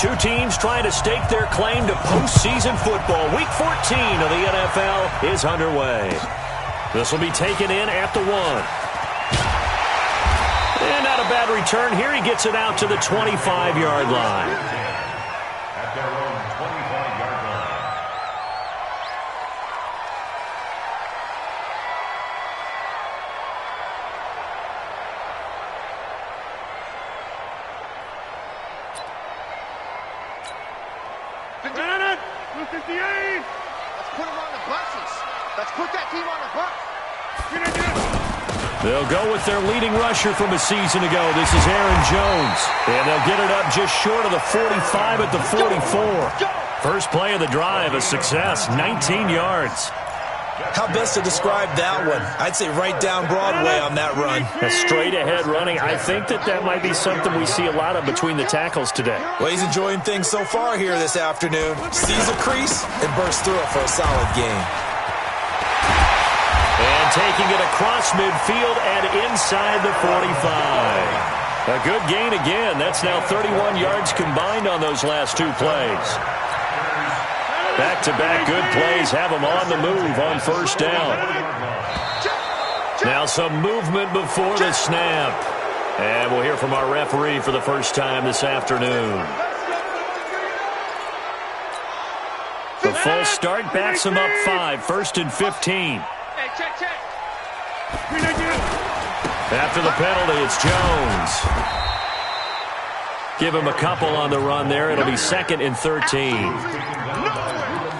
Two teams trying to stake their claim to postseason football. Week 14 of the NFL is underway. This will be taken in at the 1. And not a bad return here. He gets it out to the 25-yard line. At their own 25-yard line. Let's put them on the buses. Let's put that team on the bus. They'll go with their leading rusher from a season ago. This is Aaron Jones. And they'll get it up just short of the 45 at the 44. First play of the drive, a success, 19 yards. How best to describe that one? I'd say right down Broadway on that run. A straight-ahead running. I think that might be something we see a lot of between the tackles today. Well, he's enjoying things so far here this afternoon. Sees a crease and bursts through it for a solid gain. And taking it across midfield and inside the 45. A good gain again. That's now 31 yards combined on those last two plays. Back-to-back good plays have them on the move on first down. Now some movement before the snap. And we'll hear from our referee for the first time this afternoon. The full start backs them up 5, 1st and 15. After the penalty, it's Jones. Give him a couple on the run there. It'll be 2nd and 13.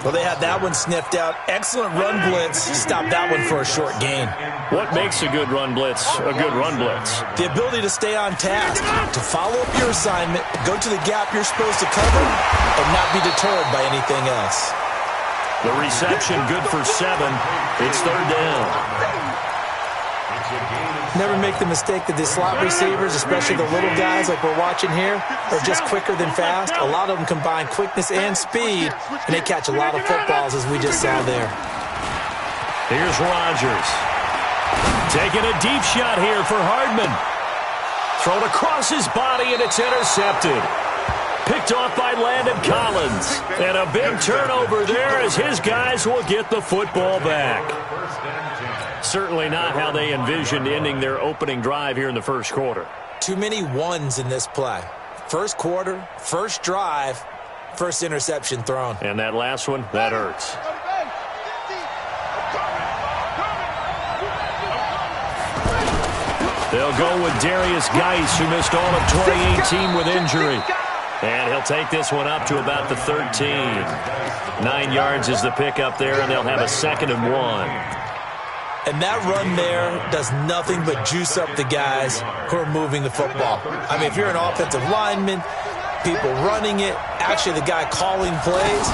Well, they had that one sniffed out. Excellent run blitz. Stop that one for a short gain. What makes a good run blitz a good run blitz? The ability to stay on task, to follow up your assignment, go to the gap you're supposed to cover, and not be deterred by anything else. The reception good for 7. It's 3rd down. Never make the mistake that the slot receivers, especially the little guys like we're watching here, are just quicker than fast. A lot of them combine quickness and speed, and they catch a lot of footballs, as we just saw there. Here's Rodgers. Taking a deep shot here for Hardman. Thrown across his body, and it's intercepted. Picked off by Landon Collins. And a big turnover there as his guys will get the football back. Certainly not how they envisioned ending their opening drive here in the first quarter. Too many ones in this play. First quarter, first drive, first interception thrown. And that last one, that hurts. They'll go with Darius Geis, who missed all of 2018 with injury. And he'll take this one up to about the 13. 9 yards is the pickup there, and they'll have a 2nd and 1. And that run there does nothing but juice up the guys who are moving the football. I mean, if you're an offensive lineman, people running it, actually the guy calling plays,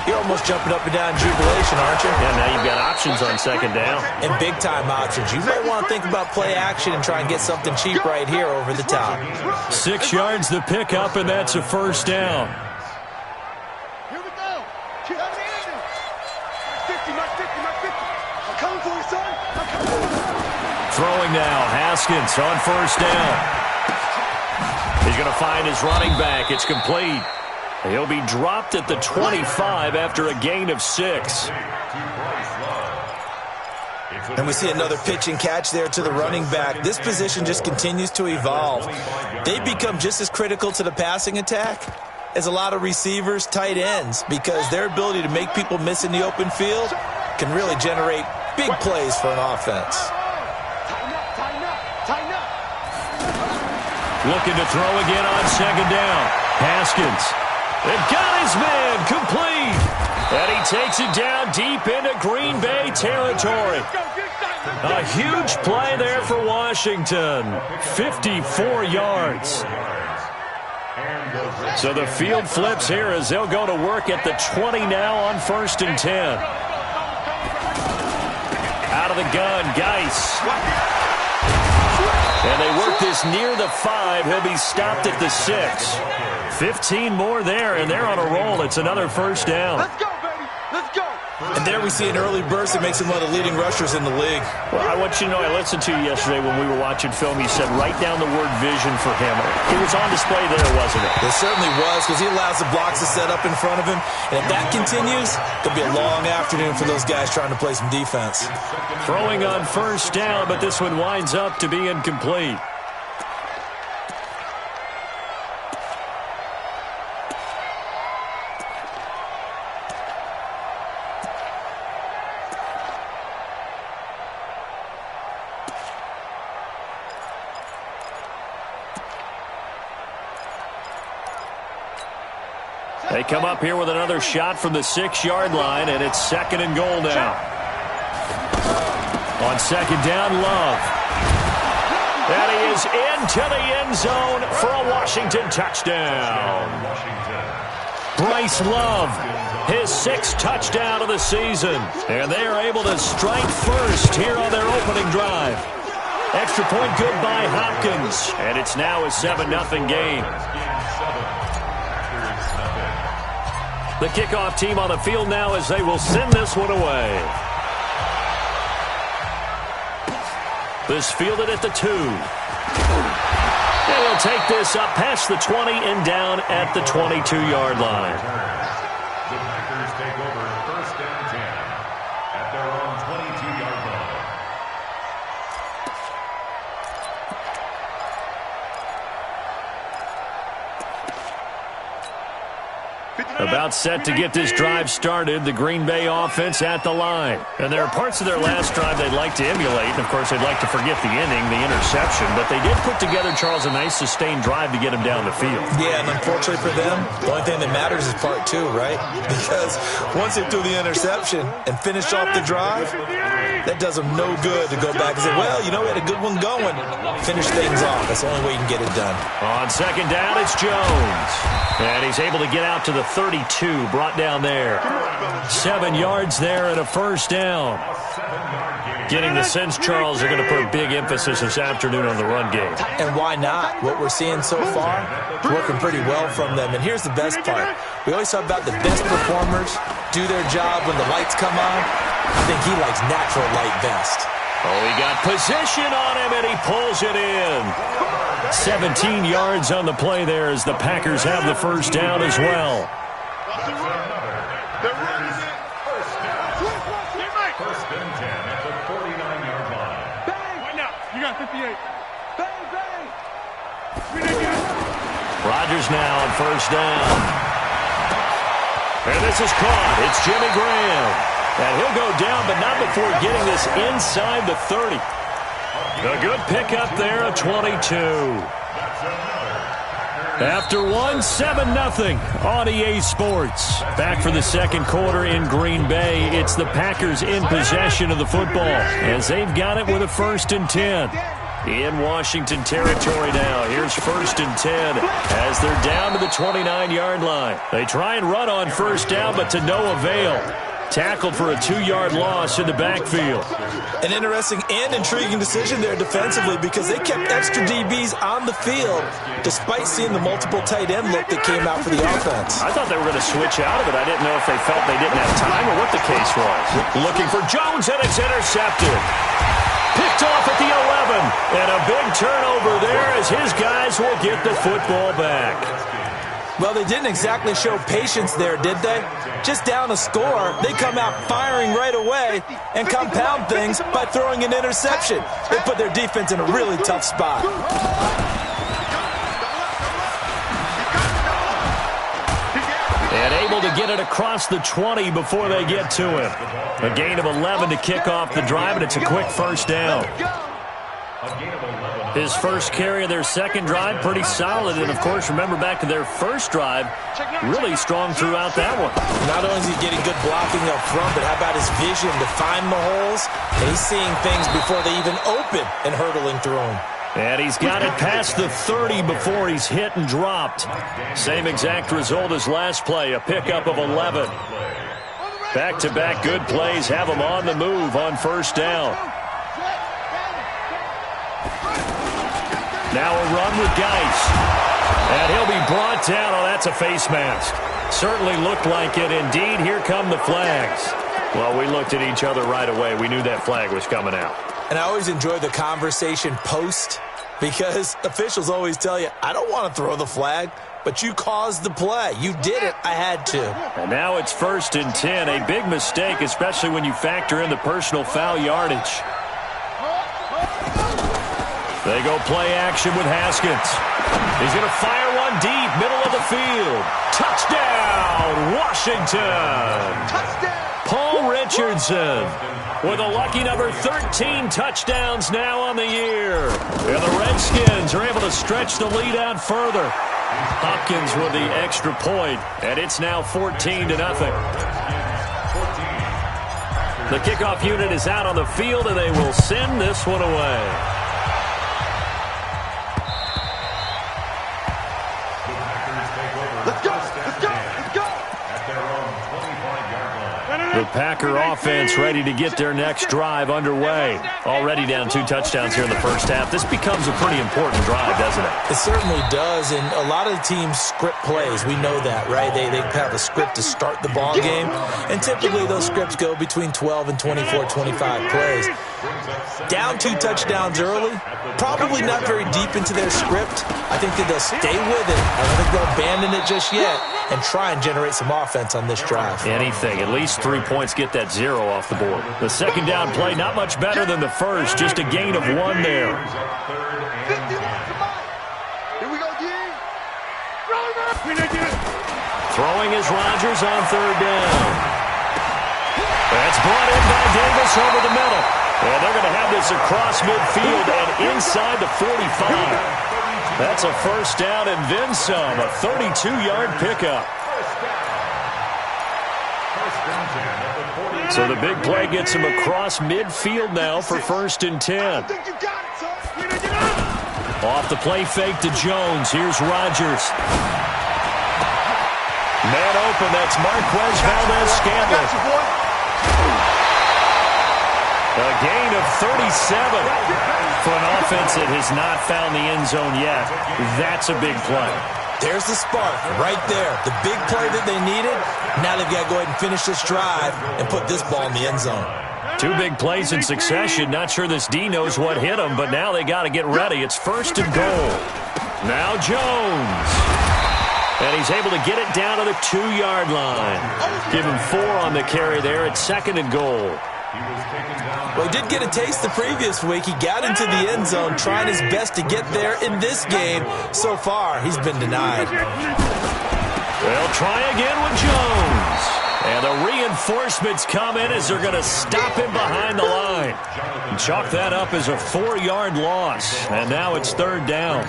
you're almost jumping up and down in jubilation, aren't you? Yeah, now you've got options on 2nd down. And big-time options. You might want to think about play action and try and get something cheap right here over the top. 6 yards the pickup, and that's a 1st down. Here we go. Mark 50, Mark 50, Mark 50. I'm coming for you, son. I'm coming for you. Throwing now, Haskins on 1st down. He's going to find his running back. It's complete. He'll be dropped at the 25 after a gain of 6. And we see another pitch and catch there to the running back. This position just continues to evolve. They become just as critical to the passing attack as a lot of receivers, tight ends, because their ability to make people miss in the open field can really generate big plays for an offense. Looking to throw again on 2nd down. Haskins. They've got his man complete. And he takes it down deep into Green Bay territory. A huge play there for Washington. 54 yards. So the field flips here as they'll go to work at the 20 now on 1st and 10. Out of the gun, Geis. And they work this near the 5. He'll be stopped at the 6. 15 more there, and they're on a roll. It's another 1st down. Let's go, baby. Let's go. And there we see an early burst that makes him one of the leading rushers in the league. Well, I want you to know, I listened to you yesterday when we were watching film. You said write down the word vision for him. It was on display there, wasn't it? It certainly was, because he allows the blocks to set up in front of him. And if that continues, it'll be a long afternoon for those guys trying to play some defense. Throwing on first down, but this one winds up to be incomplete. They come up here with another shot from the 6-yard line, and it's 2nd and goal now. On 2nd down, Love. And he is into the end zone for a Washington touchdown. Bryce Love, his 6th touchdown of the season. And they are able to strike first here on their opening drive. Extra point good by Hopkins. And it's now a 7-0 game. The kickoff team on the field now as they will send this one away. This fielded at the 2. And he'll take this up past the 20 and down at the 22-yard line. The Packers take over 1st and 10 at their own 22-yard line. About set to get this drive started, the Green Bay offense at the line. And there are parts of their last drive they'd like to emulate. And, of course, they'd like to forget the inning, the interception. But they did put together, Charles, a nice sustained drive to get him down the field. Yeah, and unfortunately for them, the only thing that matters is part 2, right? Because once they threw the interception and finished off the drive, that does them no good to go back and say, well, you know, we had a good one going. Finish things off. That's the only way you can get it done. On 2nd down, it's Jones. And he's able to get out to the 32, brought down there. 7 yards there and a 1st down. Getting the sense, Charles, they're going to put a big emphasis this afternoon on the run game. And why not? What we're seeing so far, working pretty well from them. And here's the best part. We always talk about the best performers do their job when the lights come on. I think he likes natural light best. Oh, he got position on him, and he pulls it in. 17 yards on the play there as the Packers have the 1st down as well. First and 10 at the 49-yard line. Right now, you got 58. Rodgers now on 1st down. And this is caught. It's Jimmy Graham. And he'll go down, but not before getting this inside the 30. A good pickup there, a 22. After 7-0 on EA Sports. Back for the 2nd quarter in Green Bay. It's the Packers in possession of the football as they've got it with a 1st and 10. In Washington territory now. Here's 1st and 10 as they're down to the 29-yard line. They try and run on 1st down, but to no avail. Tackled for a 2-yard loss in the backfield. An interesting and intriguing decision there defensively because they kept extra DBs on the field despite seeing the multiple tight end look that came out for the offense. I thought they were going to switch out of it. I didn't know if they felt they didn't have time or what the case was. Looking for Jones, and it's intercepted. Picked off at the 11. And a big turnover there as his guys will get the football back. Well, they didn't exactly show patience there, did they? Just down a score, they come out firing right away and compound things by throwing an interception. They put their defense in a really tough spot. And able to get it across the 20 before they get to him. A gain of 11 to kick off the drive, and it's a quick 1st down. His first carry of their 2nd drive, pretty solid. And, of course, remember back to their 1st drive, really strong throughout that one. Not only is he getting good blocking up front, but how about his vision to find the holes? And he's seeing things before they even open and hurdling through them. And he's got it past the 30 before he's hit and dropped. Same exact result as last play, a pickup of 11. Back-to-back good plays have him on the move on 1st down. Now a run with Geis. And he'll be brought down. Oh, that's a face mask. Certainly looked like it. Indeed, here come the flags. Well, we looked at each other right away. We knew that flag was coming out. And I always enjoy the conversation post because officials always tell you, I don't want to throw the flag, but you caused the play. You did it. I had to. And now it's 1st and 10. A big mistake, especially when you factor in the personal foul yardage. They go play action with Haskins. He's going to fire one deep, middle of the field. Touchdown, Washington. Touchdown. Paul Richardson with a lucky number 13 touchdowns now on the year. And the Redskins are able to stretch the lead out further. Hopkins with the extra point, and it's now 14-0. The kickoff unit is out on the field, and they will send this one away. Let's go. Let's go. Let's go. At their own 25-yard line. The Packer offense ready to get their next drive underway. Already down 2 touchdowns here in the first half. This becomes a pretty important drive, doesn't it? It certainly does, and a lot of the teams script plays. We know that, right? They have a script to start the ball game, and typically those scripts go between 12 and 24, 25 plays. Down 2 touchdowns early, probably not very deep into their script. I think that they'll stay with it. I don't think they'll abandon it just yet and try and generate some offense on this drive. Anything, at least 3 points, get that 0 off the board. The second down play, not much better than the first, just a gain of 1 there. 50 yards. Come on. Here we go, D. Throwing is Rodgers on 3rd down. That's brought in by Davis over the middle. And they're going to have this across midfield and inside the 45. That's a first down and then some, a 32-yard pickup. So the big play gets him across midfield now for 1st and 10. I think you got it, son. Off the play fake to Jones. Here's Rodgers. Man open, that's Marquez Valdez-Scantling. A gain of 37 for an offense that has not found the end zone yet. That's a big play. There's the spark right there. The big play that they needed. Now they've got to go ahead and finish this drive and put this ball in the end zone. 2 big plays in succession. Not sure this D knows what hit him, but now they got to get ready. It's 1st and goal. Now Jones. And he's able to get it down to the 2-yard line. Give him 4 on the carry there at 2nd and goal. Well, he did get a taste the previous week. He got into the end zone trying his best to get there in this game. So far, he's been denied. They'll try again with Jones. And the reinforcements come in as they're going to stop him behind the line. And chalk that up as a 4-yard loss. And now it's 3rd down.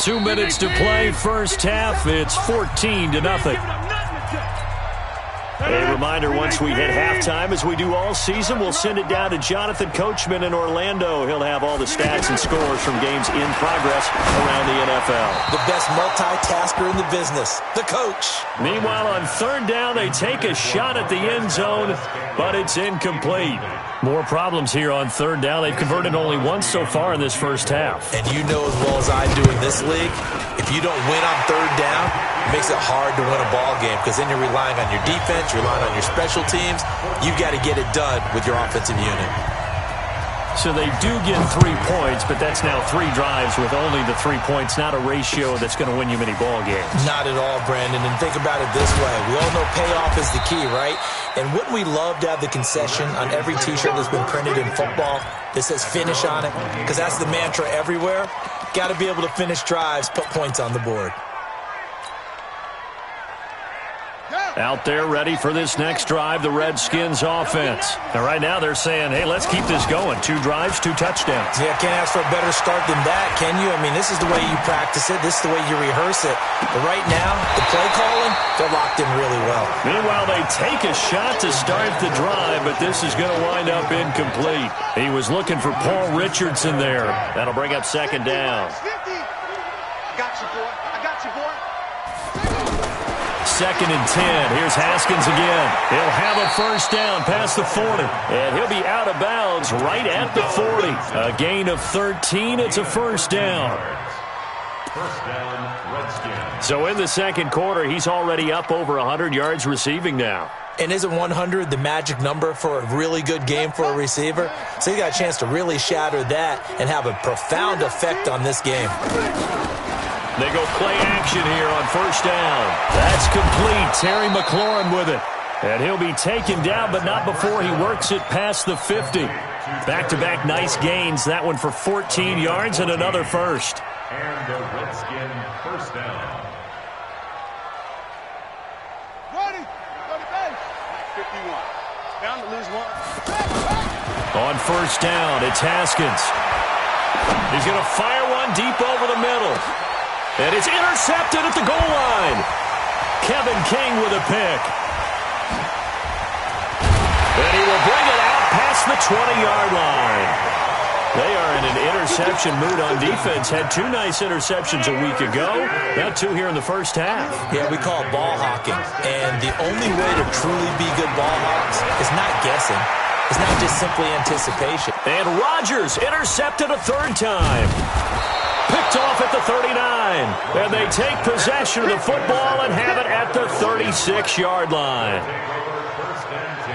2 minutes to play, first half. It's 14-0. A reminder, once we hit halftime, as we do all season, we'll send it down to Jonathan Coachman in Orlando. He'll have all the stats and scores from games in progress around the NFL. The best multitasker in the business, the coach. Meanwhile, on 3rd down, they take a shot at the end zone, but it's incomplete. More problems here on 3rd down. They've converted only once so far in this first half. And you know as well as I do in this league, if you don't win on 3rd down, it makes it hard to win a ball game because then you're relying on your defense, you're relying on your special teams. You've got to get it done with your offensive unit. So they do get 3 points, but that's now 3 drives with only the 3 points, not a ratio that's going to win you many ball games. Not at all, Brandon, and think about it this way. We all know payoff is the key, right? And wouldn't we love to have the concession on every T-shirt that's been printed in football that says finish on it? Because that's the mantra everywhere. Got to be able to finish drives, put points on the board. Out there ready for this next drive, the Redskins offense. And right now they're saying, hey, let's keep this going. 2 drives, 2 touchdowns. Yeah, can't ask for a better start than that, can you? I mean, this is the way you practice it. This is the way you rehearse it. But right now, the play calling, they're locked in really well. Meanwhile, they take a shot to start the drive, but this is going to wind up incomplete. He was looking for Paul Richardson there. That'll bring up 2nd down. 50. I got you, boy. I got you, boy. 2nd and 10. Here's Haskins again. He'll have a first down past the 40. And he'll be out of bounds right at the 40. A gain of 13. It's a first down. First down, Redskins. So in the second quarter, he's already up over 100 yards receiving now. And isn't 100 the magic number for a really good game for a receiver? So he got a chance to really shatter that and have a profound effect on this game. They go play action here on first down. That's complete. Terry McLaurin with it. And he'll be taken down, but not before he works it past the 50. Back-to-back nice gains. That one for 14 yards and another first. And the Redskin first down. Ready? Ready, base. 51. Down to lose one. On first down, it's Haskins. He's going to fire one deep over the middle. And it's intercepted at the goal line. Kevin King with a pick. And he will bring it out past the 20-yard line. They are in an interception mood on defense. Had two nice interceptions a week ago. Now two here in the first half. Yeah, we call it ball hawking. And the only way to truly be good ball hawks is not guessing. It's not just simply anticipation. And Rodgers intercepted a third time. Picked off at the 39. And they take possession of the football and have it at the 36-yard line.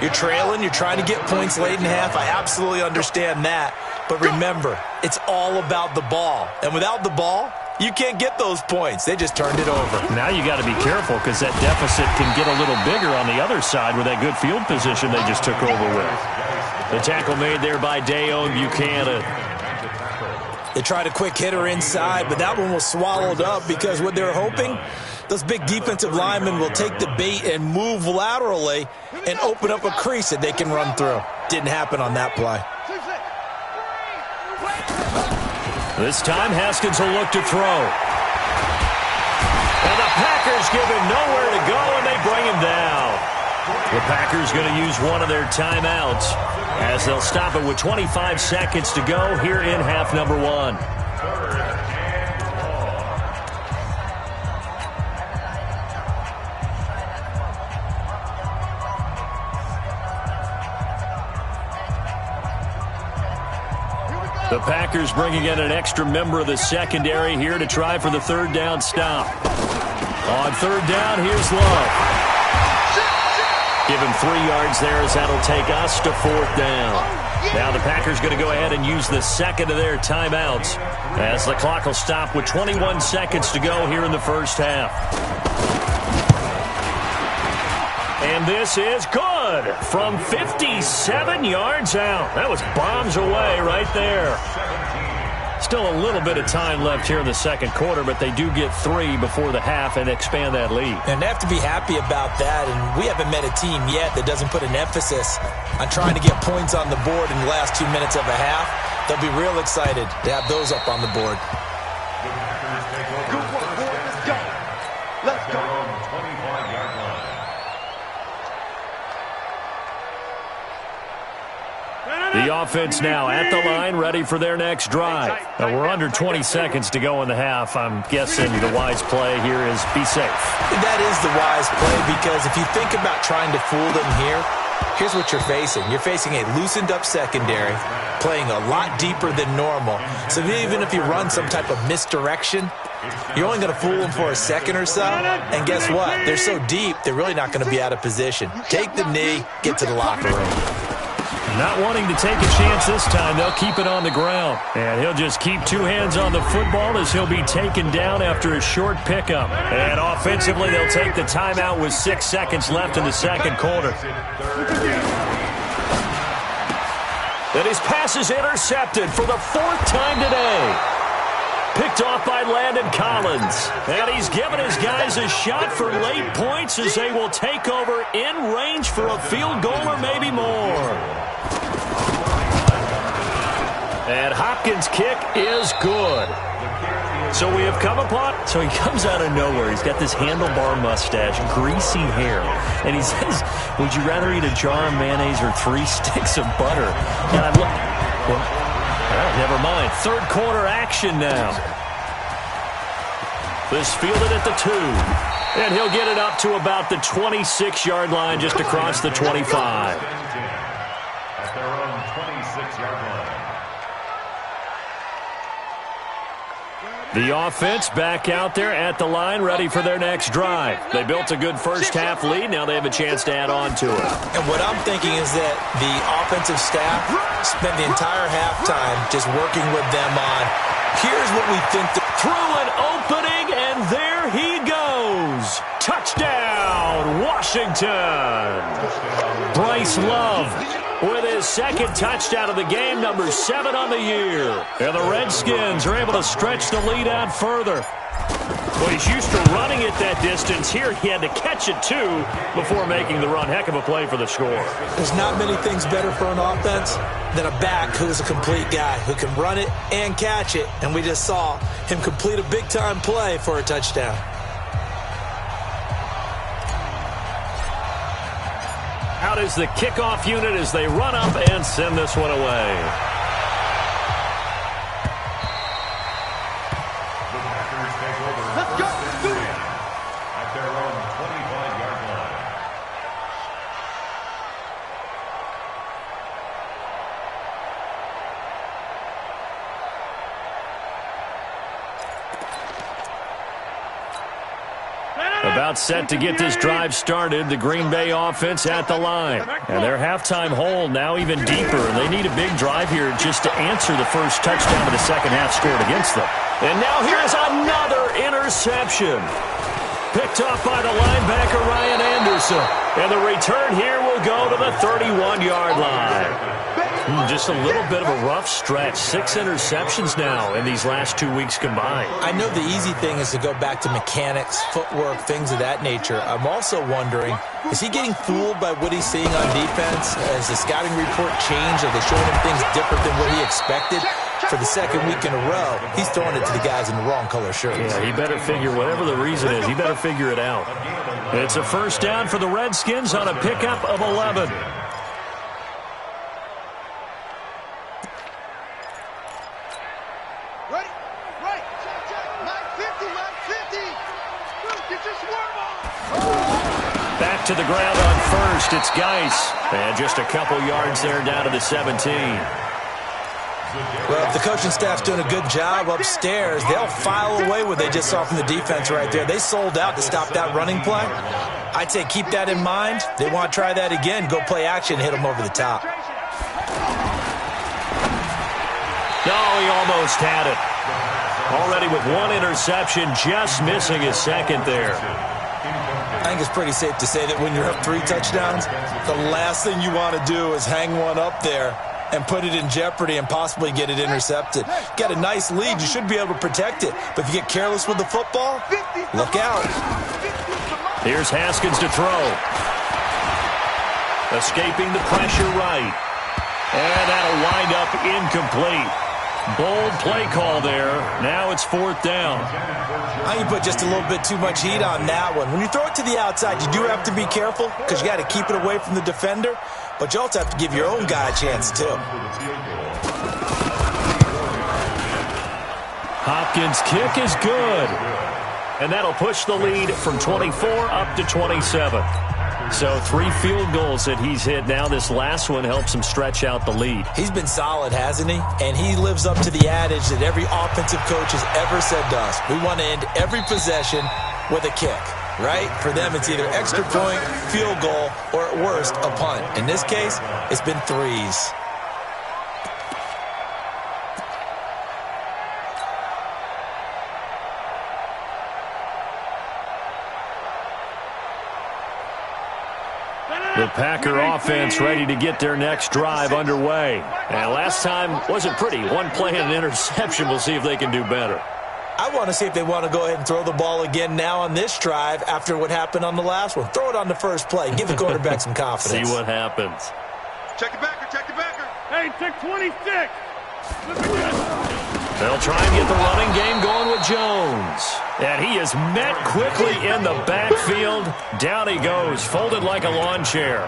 You're trailing. You're trying to get points late in half. I absolutely understand that. But remember, it's all about the ball. And without the ball, you can't get those points. They just turned it over. Now you got to be careful because that deficit can get a little bigger on the other side with that good field position they just took over with. The tackle made there by Dayon Buchanan. They tried a quick hitter inside, but that one was swallowed up because what they're hoping, those big defensive linemen will take the bait and move laterally and open up a crease that they can run through. Didn't happen on that play. This time, Haskins will look to throw. And the Packers give him nowhere to go, and they bring him down. The Packers going to use one of their timeouts as they'll stop it with 25 seconds to go here in half number one. The Packers bringing in an extra member of the secondary here to try for the third down stop. On third down, here's Love. Give him 3 yards there as that'll take us to fourth down. Now the Packers going to go ahead and use the second of their timeouts as the clock will stop with 21 seconds to go here in the first half. And this is good from 57 yards out. That was bombs away right there. Still a little bit of time left here in the second quarter, but they do get 3 before the half and expand that lead. And they have to be happy about that, and we haven't met a team yet that doesn't put an emphasis on trying to get points on the board in the last 2 minutes of a half. They'll be real excited to have those up on the board. Good work, boys. Let's go. Let's go. The offense now at the line, ready for their next drive. Now we're under 20 seconds to go in the half. I'm guessing the wise play here is be safe. That is the wise play because if you think about trying to fool them here, here's what you're facing. You're facing a loosened up secondary, playing a lot deeper than normal. So even if you run some type of misdirection, you're only going to fool them for a second or so. And guess what? They're so deep, they're really not going to be out of position. Take the knee, get to the locker room. Not wanting to take a chance this time, they'll keep it on the ground. And he'll just keep 2 hands on the football as he'll be taken down after a short pickup. And offensively, they'll take the timeout with 6 seconds left in the second quarter. And his pass is intercepted for the 4th time today. Picked off by Landon Collins. And he's given his guys a shot for late points as they will take over in range for a field goal or maybe more. And Hopkins' kick is good. So we have come upon, so he comes out of nowhere. He's got this handlebar mustache, greasy hair. And he says, would you rather eat a jar of mayonnaise or 3 sticks of butter? And I look, well, never mind. Third quarter action now. This fielded at the 2. And he'll get it up to about the 26-yard line just across the 25. At their own 26-yard line. The offense back out there at the line, ready for their next drive. They built a good first-half lead. Now they have a chance to add on to it. And what I'm thinking is that the offensive staff spent the entire halftime just working with them on, here's what we think. Through an opening, and there he goes. Touchdown, Washington. Bryce Love with his second touchdown of the game, number 7 on the year. And the Redskins are able to stretch the lead out further. Well, he's used to running it that distance. Here he had to catch it, too, before making the run. Heck of a play for the score. There's not many things better for an offense than a back who's a complete guy, who can run it and catch it. And we just saw him complete a big-time play for a touchdown. Out is the kickoff unit as they run up and send this one away. The Packers take over. Let's go. Do it. At their own 25-yard line. About set to get this drive started, the Green Bay offense at the line. And their halftime hole now even deeper, and they need a big drive here just to answer the first touchdown of the second half scored against them. And now here's another interception. Picked off by the linebacker, Ryan Anderson. And the return here will go to the 31-yard line. Just a little bit of a rough stretch. 6 interceptions now in these last 2 weeks combined. I know the easy thing is to go back to mechanics, footwork, things of that nature. I'm also wondering, is he getting fooled by what he's seeing on defense? Has the scouting report changed? Are they showing him things different than what he expected? For the second week in a row, he's throwing it to the guys in the wrong color shirts. Yeah, he better figure, whatever the reason is, he better figure it out. It's a first down for the Redskins on a pickup of 11. Ready? Right. Check, check. Mike 50, Mike 50. Get your swerve on. Back to the ground on first. It's Geis. And just a couple yards there down to the 17. Well, if the coaching staff's doing a good job upstairs, they'll file away what they just saw from the defense right there. They sold out to stop that running play. I'd say keep that in mind. They want to try that again, go play action, hit them over the top. No, he almost had it. Already with one interception, just missing his second there. I think it's pretty safe to say that when you're up 3 touchdowns, the last thing you want to do is hang one up there and put it in jeopardy and possibly get it intercepted. Got a nice lead. You should be able to protect it. But if you get careless with the football, look out. Here's Haskins to throw. Escaping the pressure right. And that'll wind up incomplete. Bold play call there. Now it's 4th down. I think you put just a little bit too much heat on that one. When you throw it to the outside, you do have to be careful because you got to keep it away from the defender. But you also have to give your own guy a chance, too. Hopkins' kick is good. And that'll push the lead from 24 up to 27. So 3 field goals that he's hit now. This last one helps him stretch out the lead. He's been solid, hasn't he? And he lives up to the adage that every offensive coach has ever said to us. We want to end every possession with a kick, right? For them, it's either extra point, field goal, or at worst, a punt. In this case, it's been 3s. The Packer offense ready to get their next drive underway. And last time wasn't pretty. One play and an interception. We'll see if they can do better. I want to see if they want to go ahead and throw the ball again now on this drive after what happened on the last one. Throw it on the first play. Give the quarterback some confidence. See what happens. Check the backer, check the backer. Hey, check 26. Look at this. They'll try and get the running game going with Jones. And he is met quickly in the backfield. Down he goes, folded like a lawn chair.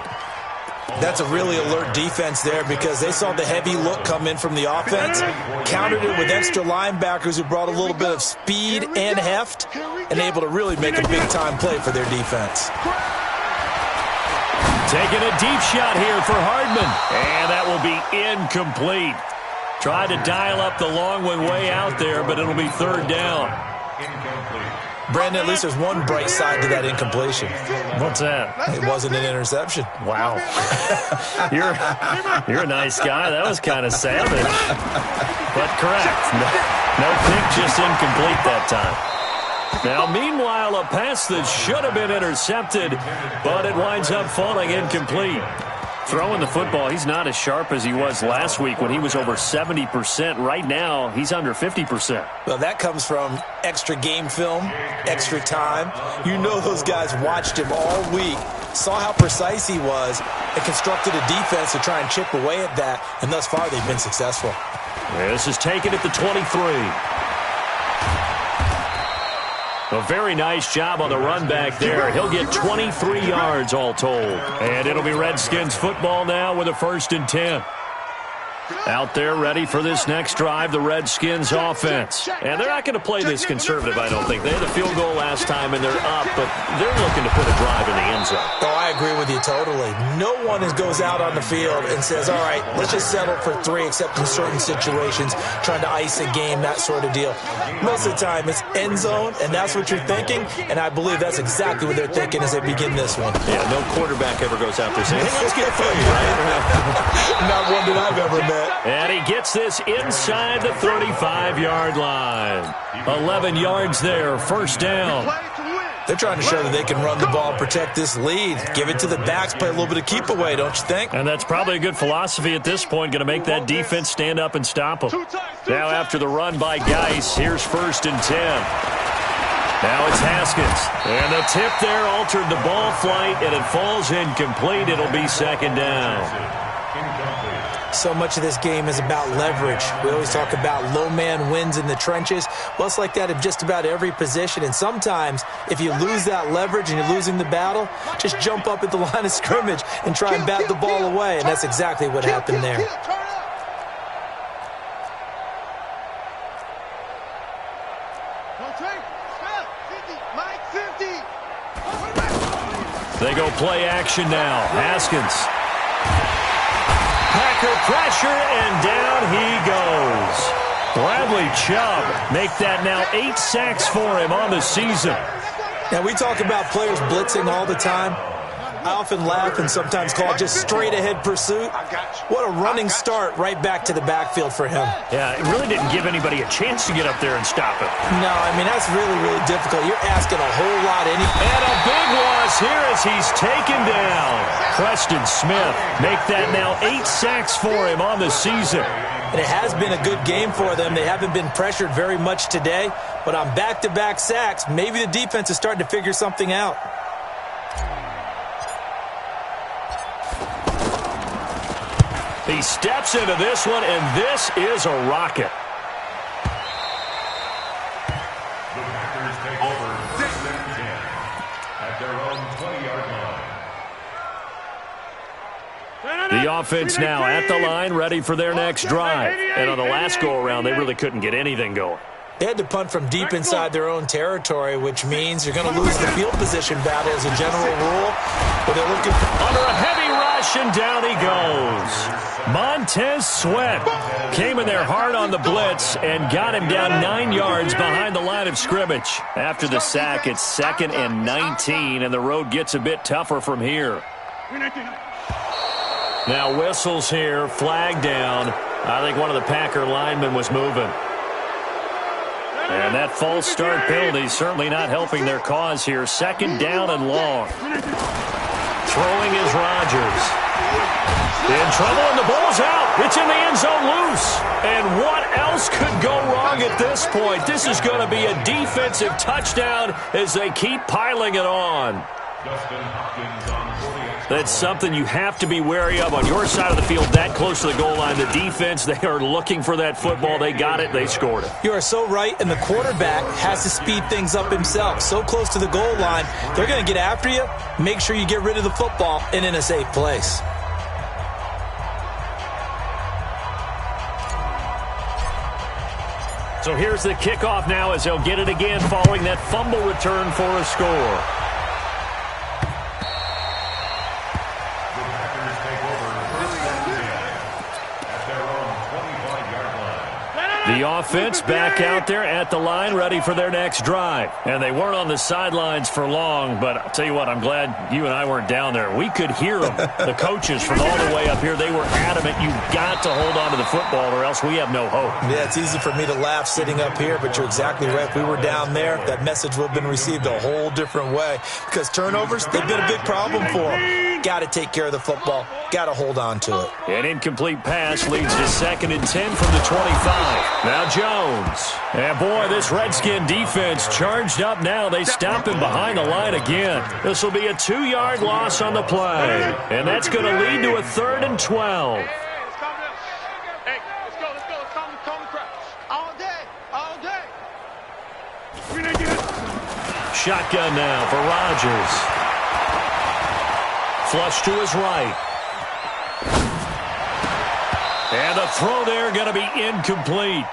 That's a really alert defense there because they saw the heavy look come in from the offense, countered it with extra linebackers who brought a little bit of speed and heft, and able to really make a big-time play for their defense. Taking a deep shot here for Hardman. And that will be incomplete. Tried to dial up the long one way out there, but it'll be third down. Brandon, at least there's one bright side to that incompletion. What's that? It wasn't an interception. Wow. You're a nice guy. That was kind of savage. But correct. No pick, just incomplete that time. Now, meanwhile, a pass that should have been intercepted, but it winds up falling incomplete. Throwing the football, he's not as sharp as he was last week when he was over 70%. Right now, he's under 50%. Well, that comes from extra game film, extra time. You know those guys watched him all week, saw how precise he was, and constructed a defense to try and chip away at that, and thus far they've been successful. This is taken at the 23. A very nice job on the run back there. He'll get 23 yards all told. And it'll be Redskins football now with a 1st and 10. Out there ready for this next drive, the Redskins offense. And they're not going to play this conservative, I don't think. They had a field goal last time, and they're up, but they're looking to put a drive in the end zone. Oh, I agree with you totally. No one goes out on the field and says, all right, let's just settle for 3, except in certain situations, trying to ice a game, that sort of deal. Most of the time, it's end zone, and that's what you're thinking, and I believe that's exactly what they're thinking as they begin this one. Yeah, no quarterback ever goes out there saying, hey, let's get 3, right? Not one that I've ever met. And he gets this inside the 35-yard line. 11 yards there, 1st down. They're trying to show that they can run the ball, protect this lead. Give it to the backs, play a little bit of keep away, don't you think? And that's probably a good philosophy at this point, going to make that defense stand up and stop them. Now after the run by Geis, here's 1st and 10. Now it's Haskins. And the tip there altered the ball flight, and it falls incomplete. It'll be 2nd down. So much of this game is about leverage. We always talk about low man wins in the trenches. Well, it's like that in just about every position. And sometimes, if you lose that leverage and you're losing the battle, just jump up at the line of scrimmage and try and bat the ball away. And that's exactly what happened there. They go play action now. Haskins. Packer pressure, and down he goes. Bradley Chubb make that now 8 sacks for him on the season. Now, we talk about players blitzing all the time. I often laugh and sometimes call it just straight-ahead pursuit. What a running start right back to the backfield for him. Yeah, it really didn't give anybody a chance to get up there and stop it. No, I mean, that's really, really difficult. You're asking a whole lot. And a big loss here as he's taken down. Preston Smith make that now 8 sacks for him on the season. And it has been a good game for them. They haven't been pressured very much today, but on back-to-back sacks, maybe the defense is starting to figure something out. He steps into this one, and this is a rocket. The Packers take over 1st and 10 at their own 20-yard line. The offense now at the line, ready for their next drive. And on the last go-around, they really couldn't get anything going. They had to punt from deep inside their own territory, which means you're going to lose the field position battle as a general rule. But they're looking under a heavy rush, and down he goes. Montez Sweat came in there hard on the blitz and got him down 9 yards behind the line of scrimmage. After the sack, it's 2nd and 19, and the road gets a bit tougher from here. Now whistles here, flag down. I think one of the Packer linemen was moving. And that false start penalty certainly not helping their cause here. 2nd down and long. Throwing is Rodgers. In trouble, and the ball's out. It's in the end zone loose. And what else could go wrong at this point? This is going to be a defensive touchdown as they keep piling it on. That's something you have to be wary of on your side of the field, that close to the goal line. The defense, they are looking for that football. They got it. They scored it. You are so right, and the quarterback has to speed things up himself. So close to the goal line, they're going to get after you. Make sure you get rid of the football and in a safe place. So here's the kickoff now as they'll get it again following that fumble return for a score. The offense back out there at the line, ready for their next drive. And they weren't on the sidelines for long, but I'll tell you what, I'm glad you and I weren't down there. We could hear them, the coaches from all the way up here. They were adamant, you've got to hold on to the football or else we have no hope. Yeah, it's easy for me to laugh sitting up here, but you're exactly right. If we were down there, that message would have been received a whole different way because turnovers, they've been a big problem for them. Got to take care of the football. Got to hold on to it. An incomplete pass leads to 2nd and 10 from the 25. Now Jones. And boy, this Redskin defense charged up now. They stop him behind the line again. This will be a 2-yard loss on the play. And that's going to lead to a 3rd and 12. Hey, let's go. Let's calm the crowd. All day. Shotgun now for Rodgers. Flush to his right. And the throw there going to be incomplete.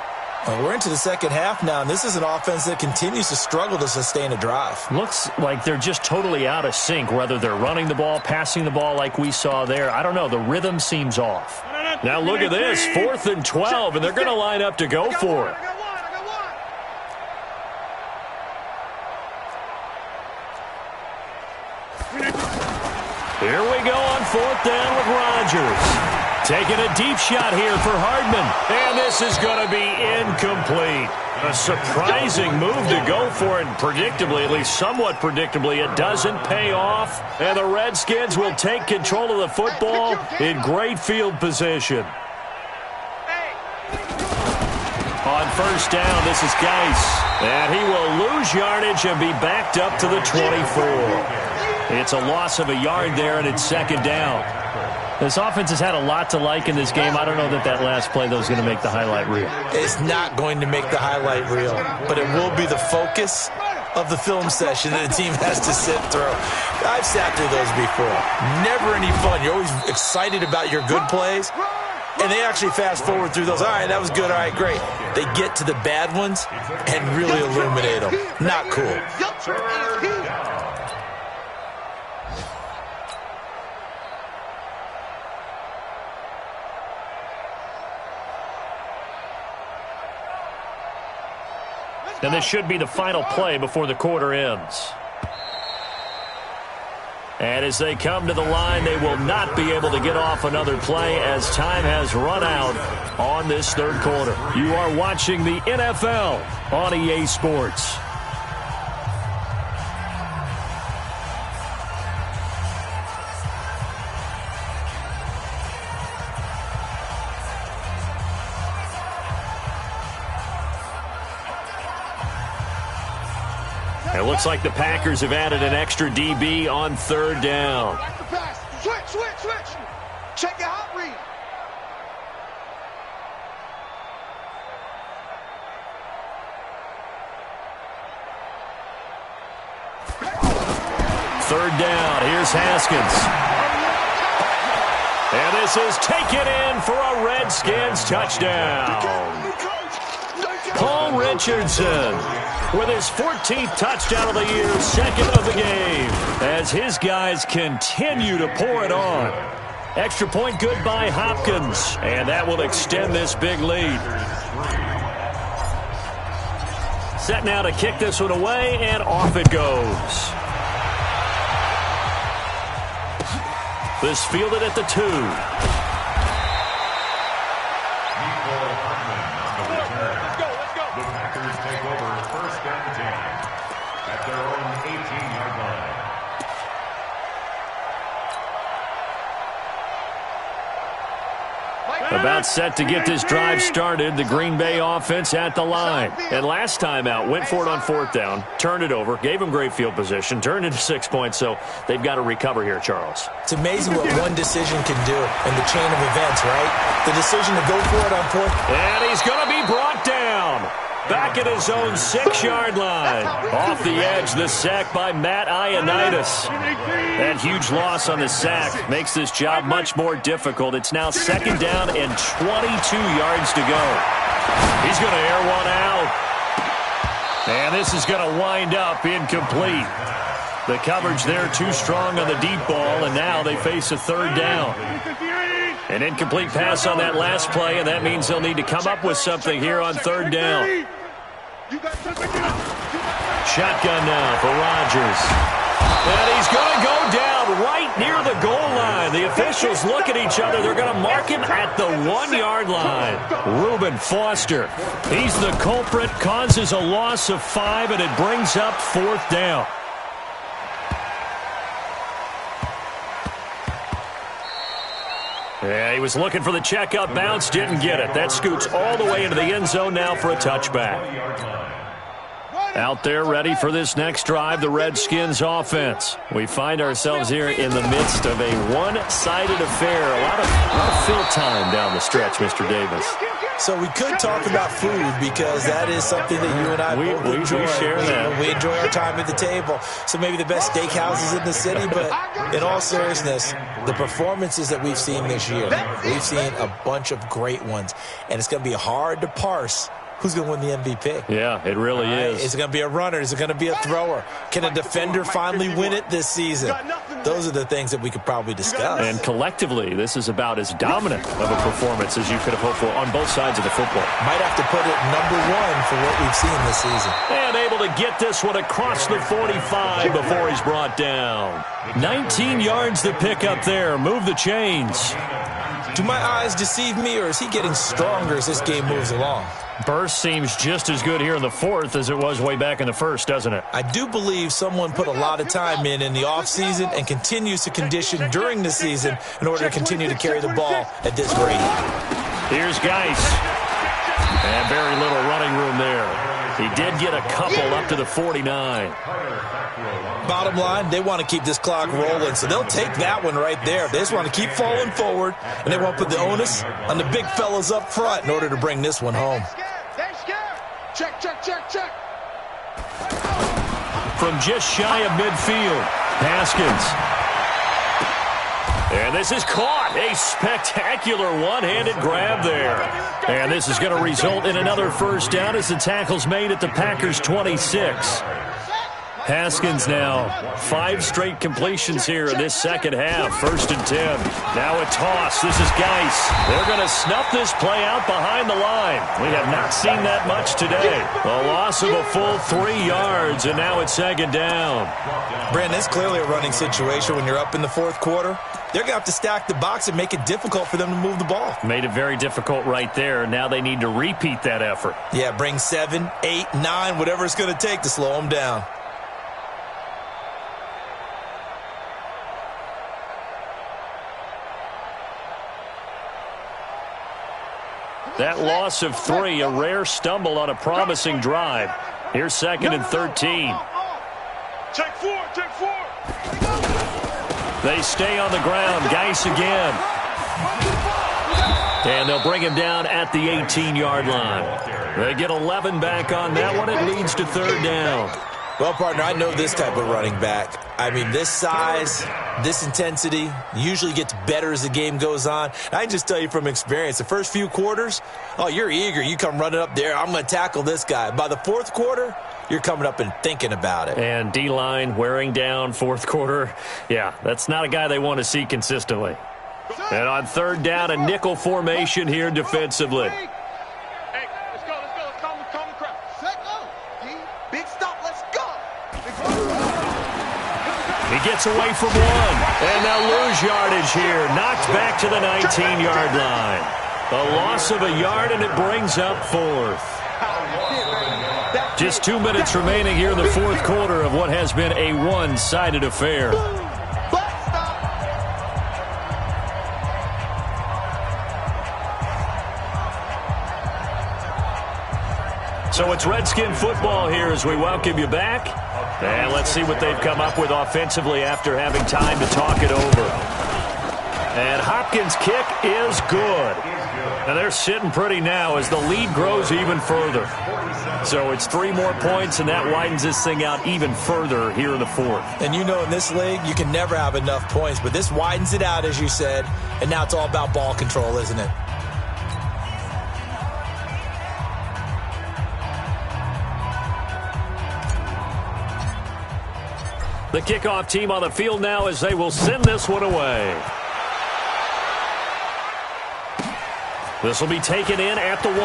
Well, we're into the second half now, and this is an offense that continues to struggle to sustain a drive. Looks like they're just totally out of sync, whether they're running the ball, passing the ball like we saw there. I don't know. The rhythm seems off. Now look at this. 4th and 12, and they're going to line up to go for it. Here we go on 4th down with Rodgers. Taking a deep shot here for Hardman. And this is going to be incomplete. A surprising move to go for it. Predictably, at least somewhat predictably, it doesn't pay off. And the Redskins will take control of the football in great field position. On 1st down, this is Geis. And he will lose yardage and be backed up to the 24. It's a loss of a yard there, and it's 2nd down. This offense has had a lot to like in this game. I don't know that last play, though, is going to make the highlight reel. It's not going to make the highlight reel, but it will be the focus of the film session that the team has to sit through. I've sat through those before. Never any fun. You're always excited about your good plays, and they actually fast forward through those. All right, that was good. All right, great. They get to the bad ones and really illuminate them. Not cool. And this should be the final play before the quarter ends. And as they come to the line, they will not be able to get off another play as time has run out on this 3rd quarter. You are watching the NFL on EA Sports. It looks like the Packers have added an extra DB on 3rd down. Switch. Check your hot read. Third down. Here's Haskins. And this is taken in for a Redskins touchdown. Paul Richardson with his 14th touchdown of the year, 2nd of the game, as his guys continue to pour it on. Extra point good by Hopkins, and that will extend this big lead. Set now to kick this one away, and off it goes. This fielded at the 2. About set to get this drive started, the Green Bay offense at the line. And last time out, went for it on 4th down, turned it over, gave them great field position, turned into 6 points, so they've got to recover here, Charles. It's amazing what one decision can do in the chain of events, right? The decision to go for it on 4th. And he's going to be brought down. Back at his own 6-yard line. Off the edge, the sack by Matt Ioannidis. That huge loss on the sack makes this job much more difficult. It's now 2nd down and 22 yards to go. He's going to air one out. And this is going to wind up incomplete. The coverage there too strong on the deep ball, and now they face a 3rd down. An incomplete pass on that last play, and that means they'll need to come up with something here on third down. Shotgun now for Rodgers. And he's going to go down right near the goal line. The officials look at each other. They're going to mark him at the 1-yard line. Reuben Foster. He's the culprit, causes a loss of 5, and it brings up fourth down. Yeah, he was looking for the checkup bounce, didn't get it. That scoots all the way into the end zone now for a touchback. Out there ready for this next drive, the Redskins offense. We find ourselves here in the midst of a one-sided affair. A lot of fill time down the stretch, Mr. Davis. So we could talk about food because that is something that you and I both enjoy. We share that. We enjoy our time at the table. So maybe the best steakhouses in the city, but in all seriousness, the performances that we've seen this year, we've seen a bunch of great ones. And it's going to be hard to parse who's going to win the MVP. Yeah, it really is. Is it going to be a runner? Is it going to be a thrower? Can a defender finally win it this season? Those are the things that we could probably discuss. And collectively, this is about as dominant of a performance as you could have hoped for on both sides of the football. Might have to put it number 1 for what we've seen this season. And able to get this one across the 45 before he's brought down. 19 yards to pick up there. Move the chains. Do my eyes deceive me, or is he getting stronger as this game moves along? Burst seems just as good here in the fourth as it was way back in the first, doesn't it? I do believe someone put a lot of time in the offseason and continues to condition during the season in order to continue to carry the ball at this rate. Here's Geis. And very little running room there. He did get a couple up to the 49. Bottom line, they want to keep this clock rolling, so they'll take that one right there. They just want to keep falling forward, and they want to put the onus on the big fellas up front in order to bring this one home. Check, check, check, check. From just shy of midfield, Haskins. And this is caught. A spectacular one-handed grab there. And this is going to result in another first down as the tackle's made at the Packers' 26. Haskins now 5 straight completions here in this second half. 1st and 10. Now a toss. This is Geis. They're going to snuff this play out behind the line. We have not seen that much today. A loss of a full 3 yards, and now it's second down. Brandon, it's clearly a running situation when you're up in the fourth quarter. They're going to have to stack the box and make it difficult for them to move the ball. Made it very difficult right there. Now they need to repeat that effort. Yeah, bring 7, 8, 9, whatever it's going to take to slow them down. That loss of 3, a rare stumble on a promising drive. Here's 2nd and 13. Check 4, check 4. They stay on the ground. Geis again. And they'll bring him down at the 18-yard line. They get 11 back on that one. It leads to 3rd down. Well, partner, I know this type of running back. I mean, this size, this intensity usually gets better as the game goes on. I can just tell you from experience, the first few quarters, oh, you're eager. You come running up there, I'm going to tackle this guy. By the fourth quarter, you're coming up and thinking about it. And D-line wearing down fourth quarter. Yeah, that's not a guy they want to see consistently. And on 3rd down, a nickel formation here defensively. Hey, let's go. Calm the crowd. Set go. Big stop. Let's go. He gets away from 1. And they'll lose yardage here. Knocked back to the 19-yard line. A loss of a yard, and it brings up 4th. Just 2 minutes remaining here in the fourth quarter of what has been a one-sided affair. So it's Redskin football here as we welcome you back. And let's see what they've come up with offensively after having time to talk it over. And Hopkins' kick is good. And they're sitting pretty now as the lead grows even further. So it's 3 more points, and that widens this thing out even further here in the fourth. And you know in this league, you can never have enough points, but this widens it out, as you said, and now it's all about ball control, isn't it? The kickoff team on the field now as they will send this one away. This will be taken in at the 1.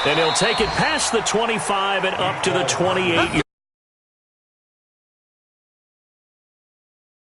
And he'll take it past the 25 and up to the 28-yard